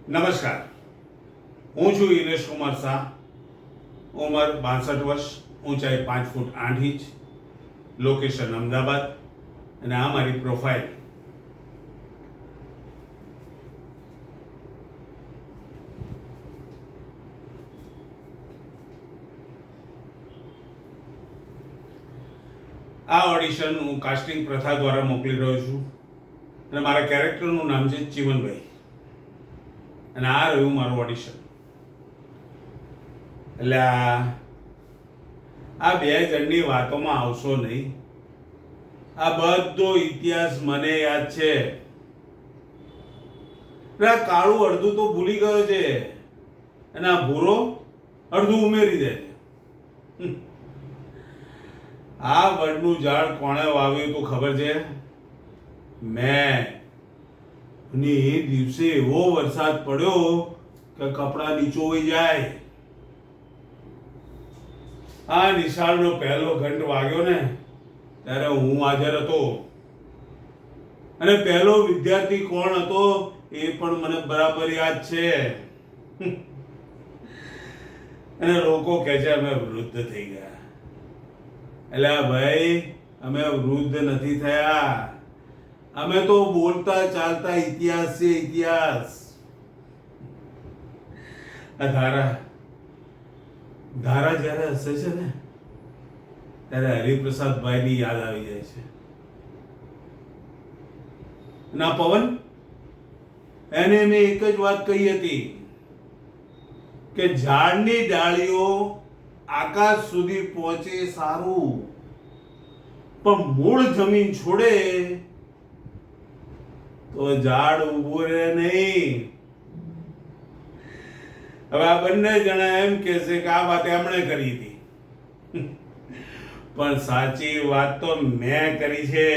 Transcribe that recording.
નમસ્કાર, હું છું ઇનેશ કુમાર શાહ. ઉંમર 62 વર્ષ, ઊંચાઈ 5 ફૂટ 8 ઇંચ, લોકેશન અમદાવાદ. અને આ મારી પ્રોફાઇલ. આ ઓડિશન હું કાસ્ટિંગ પ્રથા દ્વારા મોકલી રહ્યો છું અને મારા કેરેક્ટરનું નામ છે ચીમનભાઈ. અને આ રહ્યું મારું ઓડિશન. એટલે આ બે જણની વાતોમાં આવશો નહીં. આ બધો ઇતિહાસ મને યાદ છે. આ કાળું અડધું તો ભૂલી ગયો છે અને આ ભૂરો અડધું ઉમેરી દે છે. આ વડનું ઝાડ કોણે વાવ્યું તું ખબર છે? મેં. અને એ દિવસે એવો વરસાદ પડ્યો કે કપડાં નીચોવાઈ જાય. આ નિશાળનો પહેલો ઘંટ વાગ્યો ને ત્યારે હું હાજર હતો. અને પહેલો વિદ્યાર્થી કોણ હતો એ પણ મને બરાબર યાદ છે. અને લોકો કહે છે અમે વૃદ્ધ થઈ ગયા. એટલે ભાઈ, અમે વૃદ્ધ નથી થયા. અમે તો બોલતા ચાલતા ઇતિહાસ છે, ઇતિહાસ. આ ધારા જ્યારે હસે છે ને ત્યારે હરિપ્રસાદભાઈ ની યાદ આવી જાય છે. ના પવન, એને મેં એક જ વાત કહી હતી કે ઝાડની ડાળીઓ આકાશ સુધી પહોંચે સારું, પણ મૂળ જમીન છોડે તો ઝાડ ઊભું રહે નહીં. હવે આ બંને જણા એમ કે છે કે આ વાત એમણે કરી હતી, પણ સાચી વાત તો મેં કરી છે.